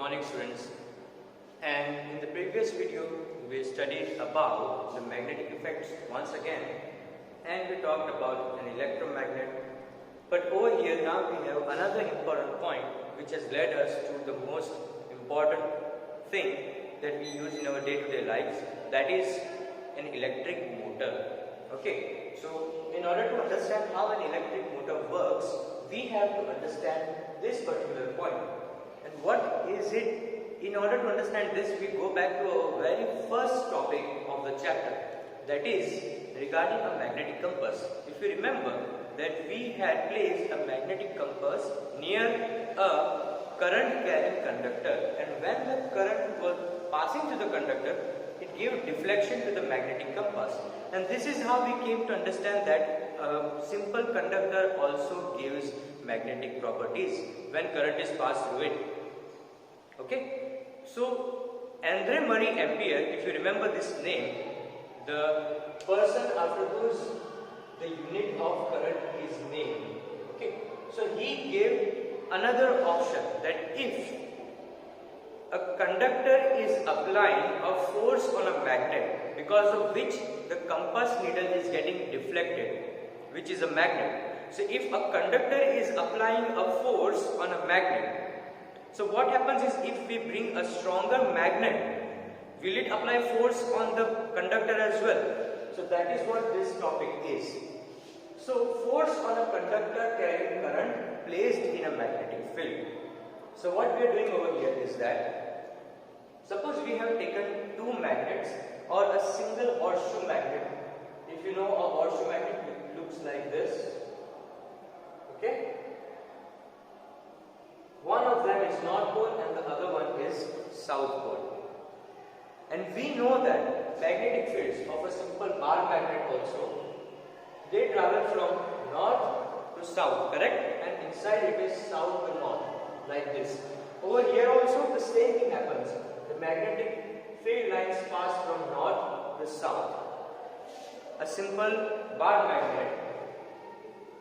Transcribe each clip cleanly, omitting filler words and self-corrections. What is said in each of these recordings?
morning students, and in the previous video we studied about the magnetic effects once again, and we talked about an electromagnet. But over here now we have another important point which has led us to the most important thing that we use in our day-to-day lives, that is an electric motor. Okay, so in order to understand how an electric motor works, we have to understand this particular point. And what is it? In order to understand this, we go back to our very first topic of the chapter, that is regarding a magnetic compass. If you remember that we had placed a magnetic compass near a current carrying conductor, and when the current was passing through the conductor, it gave deflection to the magnetic compass. And this is how we came to understand that a simple conductor also gives magnetic properties when current is passed through it. Okay, so Andre Marie Ampere, if you remember this name, the person after whose the unit of current is named. Okay, so he gave another option, that if a conductor is applying a force on a magnet because of which the compass needle is getting deflected, which is a magnet. So if a conductor is applying a force on a magnet, so what happens is, if we bring a stronger magnet, will it apply force on the conductor as well? So that is what this topic is. So force on a conductor carrying current placed in a magnetic field. So what we are doing over here is that, suppose we have taken two magnets or a single horseshoe magnet. If you know, a horseshoe magnet looks like this. Okay? One of them is North Pole and the other one is South Pole. And we know that magnetic fields of a simple bar magnet also, they travel from north to south, correct? And inside it is south to north, like this. Over here also the same thing happens. The magnetic field lines pass from north to south. A simple bar magnet,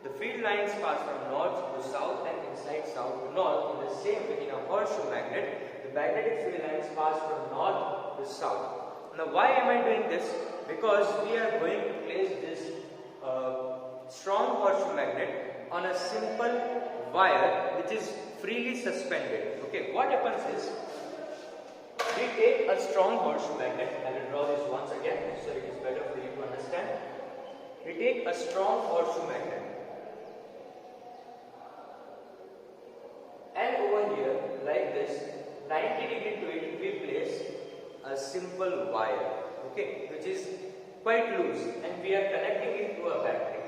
the field lines pass from north to south and inside south to north. In the same way, in a horseshoe magnet, the magnetic field lines pass from north to south. Now, why am I doing this? Because we are going to place this strong horseshoe magnet on a simple wire which is freely suspended. Okay, what happens is, we take a strong horseshoe magnet. I will draw this once again so it is better for you to understand. We take a strong horseshoe magnet, and over here, like this, 90 degree to it, we place a simple wire, okay, which is quite loose, and we are connecting it to a battery.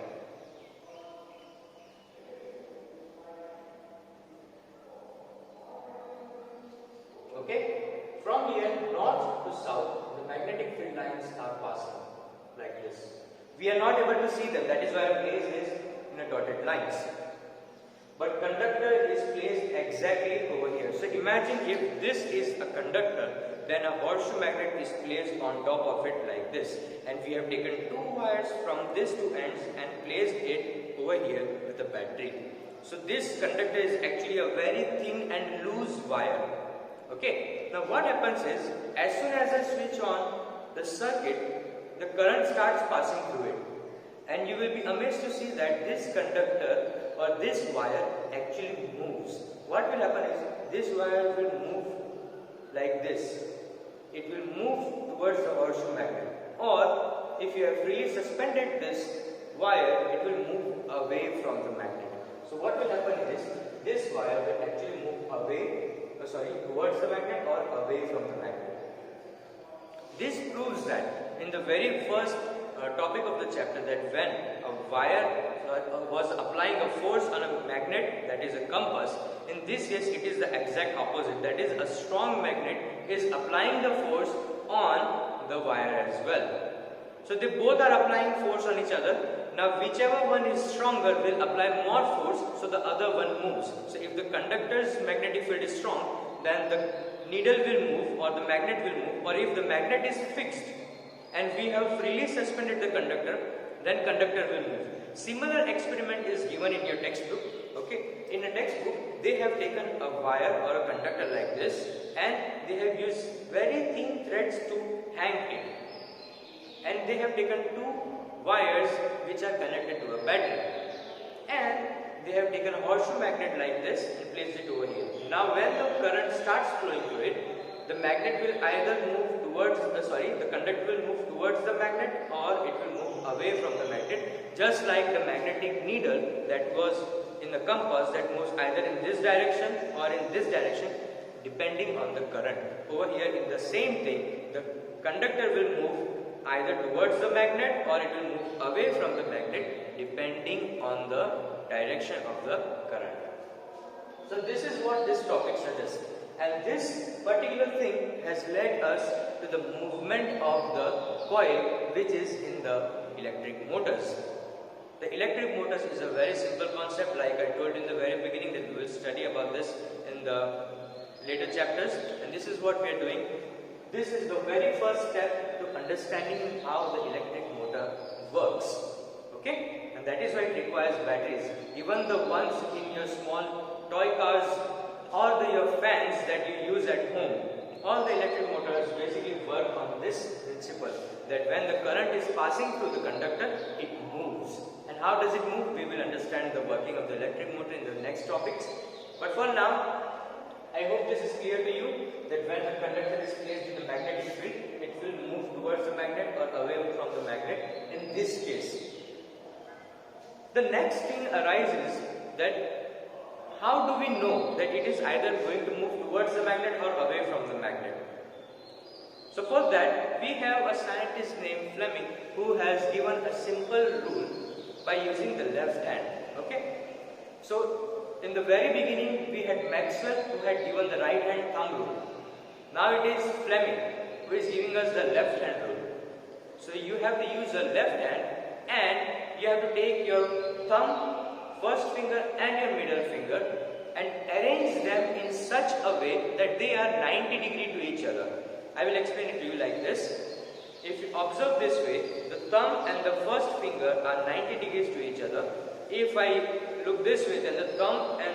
Okay, from here, north to south, the magnetic field lines are passing like this. We are not able to see them, that is why I place this in a dotted lines. But conductor is placed exactly over here. So imagine if this is a conductor, then a horseshoe magnet is placed on top of it like this. And we have taken two wires from these two ends and placed it over here with a battery. So this conductor is actually a very thin and loose wire. Okay. Now what happens is, as soon as I switch on the circuit, the current starts passing through it. And you will be amazed to see that this conductor or this wire actually moves. What will happen is, this wire will move like this. It will move towards the horseshoe magnet. Or if you have freely suspended this wire, it will move away from the magnet. So what will happen is, this wire will actually move towards the magnet or away from the magnet. This proves that in the very first topic of the chapter, that when a wire was applying a force on a magnet, that is a compass, in this case it is the exact opposite, that is a strong magnet is applying the force on the wire as well. So they both are applying force on each other. Now whichever one is stronger will apply more force, so the other one moves. So if the conductor's magnetic field is strong, then the needle will move or the magnet will move, or if the magnet is fixed and we have freely suspended the conductor, then conductor will move. Similar experiment is given in your textbook. Okay, in a textbook they have taken a wire or a conductor like this and they have used very thin threads to hang it, and they have taken two wires which are connected to a battery, and they have taken a horseshoe magnet like this and placed it over here. Now when the current starts flowing through it, the magnet will either move towards the conductor will move towards the magnet or it will move away from the magnet, just like the magnetic needle that was in the compass that moves either in this direction or in this direction depending on the current. Over here in the same thing, the conductor will move either towards the magnet or it will move away from the magnet depending on the direction of the current. So this is what this topic suggests, and this particular thing has led us to the movement of the coil which is in the electric motors. The electric motors is a very simple concept, like I told in the very beginning that we will study about this in the later chapters, and this is what we are doing. This is the very first step to understanding how the electric motor works. Okay? And that is why it requires batteries. Even the ones in your small toy cars or your fans that you use at home, all the electric motors basically work on this principle, that when the current is passing through the conductor, it moves. And how does it move? We will understand the working of the electric motor in the next topics. But for now, I hope this is clear to you that when a conductor is placed in the magnetic field, it will move towards the magnet or away from the magnet in this case. The next thing arises that how do we know that it is either going to move towards the magnet or away from the magnet? So for that, we have a scientist named Fleming who has given a simple rule by using the left hand. Okay? So in the very beginning, we had Maxwell who had given the right hand thumb rule. Now it is Fleming who is giving us the left hand rule. So you have to use the left hand and you have to take your thumb, first finger and your middle finger and arrange them in such a way that they are 90 degrees to each other. I will explain it to you like this. If you observe this way, the thumb and the first finger are 90 degrees to each other. If I look this way, then the thumb and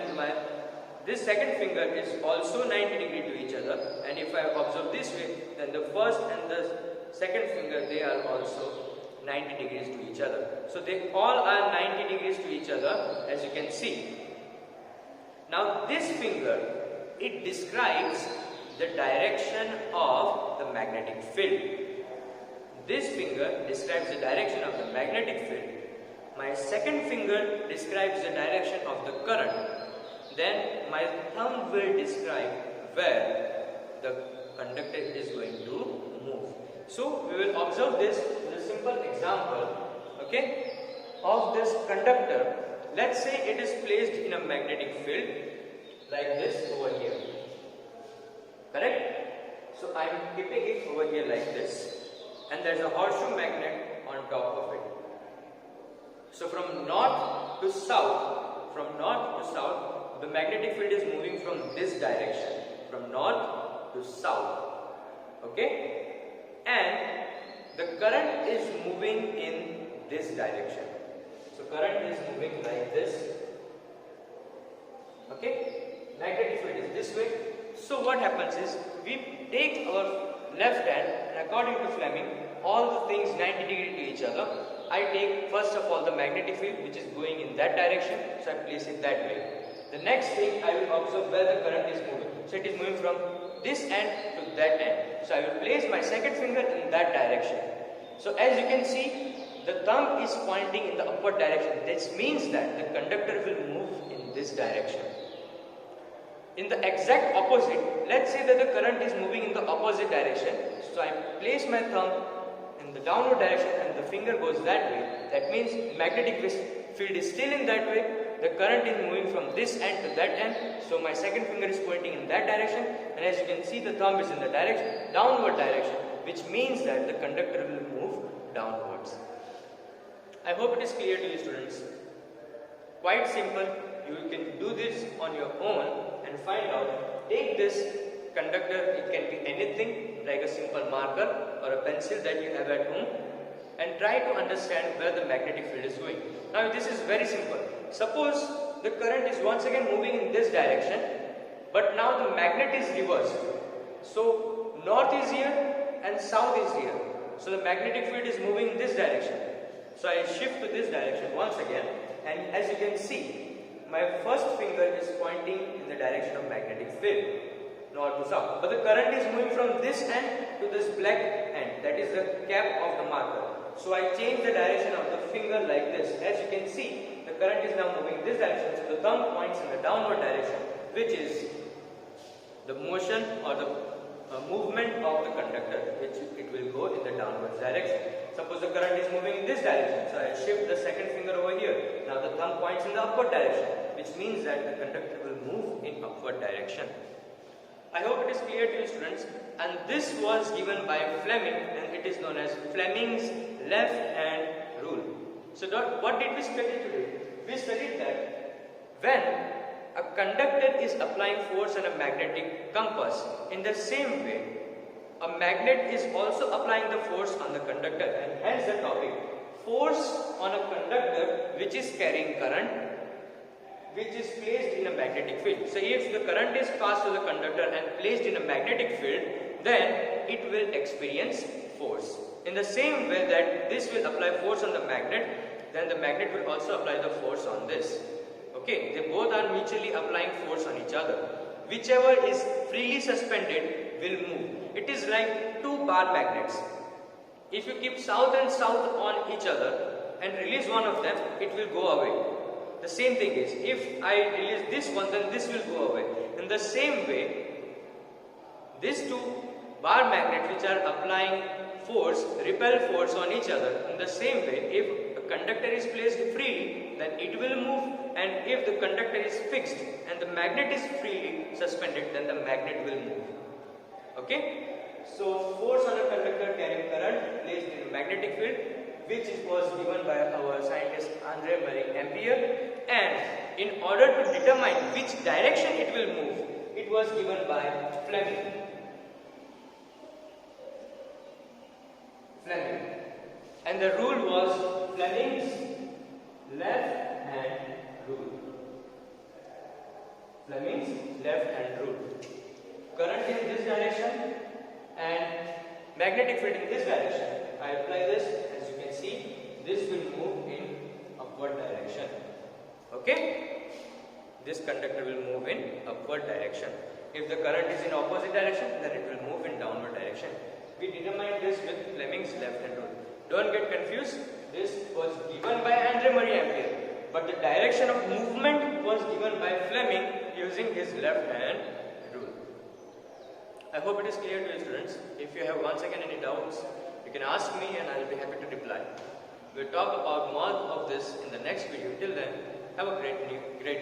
this second finger is also 90 degrees to each other, and if I observe this way, then the first and the second finger, they are also 90 degrees to each other. So they all are 90 degrees to each other, as you can see. Now this finger, it describes the direction of the magnetic field. This finger describes the direction of the magnetic field. My second finger describes the direction of the current. Then my thumb will describe where the conductor is going to move. So we will observe this with a simple example, okay, of this conductor. Let's say it is placed in a magnetic field like this over here. Correct? So I am keeping it over here like this, and there is a horseshoe magnet on top of it. So from north to south, the magnetic field is moving from this direction, from north to south. Okay? And the current is moving in this direction. So current is moving like this. Okay? Magnetic field is this way. So what happens is, we take our left hand and according to Fleming, all the things 90 degrees to each other. I take first of all the magnetic field which is going in that direction, so I place it that way. The next thing, I will observe where the current is moving. So it is moving from this end to that end. So I will place my second finger in that direction. So as you can see, the thumb is pointing in the upward direction. This means that the conductor will move in this direction. In the exact opposite, let's say that the current is moving in the opposite direction. So I place my thumb in the downward direction and the finger goes that way. That means magnetic field is still in that way. The current is moving from this end to that end. So my second finger is pointing in that direction, and as you can see, the thumb is in the downward direction, which means that the conductor will move downwards. I hope it is clear to you, students. Quite simple. You can do this on your own and find out. Take this conductor, it can be anything like a simple marker or a pencil that you have at home, and try to understand where the magnetic field is going. Now this is very simple. Suppose the current is once again moving in this direction, but now the magnet is reversed. So north is here and south is here. So the magnetic field is moving in this direction. So I shift to this direction once again, and as you can see, my first finger is pointing in the direction of magnetic field, north to south. But the current is moving from this end to this black end, that is the cap of the marker. So I change the direction of the finger like this. As you can see, the current is now moving in this direction. So the thumb points in the downward direction, which is the motion or the movement of the conductor, which it will go in the downward direction. Suppose the current is moving in this direction, so I shift the second finger over here. Now the thumb points in the upward direction, which means that the conductor will move in upward direction. I hope it is clear to you, students. And this was given by Fleming, and it is known as Fleming's left hand rule. So what did we study today? We studied that when a conductor is applying force on a magnetic compass, in the same way, a magnet is also applying the force on the conductor, and hence the topic, force on a conductor which is carrying current, which is placed in a magnetic field. So if the current is passed to the conductor and placed in a magnetic field, then it will experience force. In the same way that this will apply force on the magnet, then the magnet will also apply the force on this. Okay, they both are mutually applying force on each other. Whichever is freely suspended will move. It is like two bar magnets. If you keep south and south on each other and release one of them, it will go away. The same thing is, if I release this one, then this will go away. In the same way, these two bar magnets which are applying force, repel force on each other. In the same way, if a conductor is placed freely, then it will move, and if the conductor is fixed and the magnet is freely suspended, then the magnet will move. Okay? So, force on a conductor carrying current placed in a magnetic field, which was given by our scientist Andre Marie Ampere, and in order to determine which direction it will move, it was given by Fleming. And the rule was Fleming's left hand rule. Fleming's left hand rule. Current in this direction and magnetic field in this direction. I apply this, as you can see, this will move in upward direction. Okay? This conductor will move in upward direction. If the current is in opposite direction, then it will move in downward direction. We determined this with Fleming's left hand rule. Don't get confused. This was given by Andre Marie Ampere, but the direction of movement was given by Fleming using his left hand rule. I hope it is clear to you, students. If you have once again any doubts, you can ask me and I will be happy to reply. We'll talk about more of this in the next video. Till then, have a great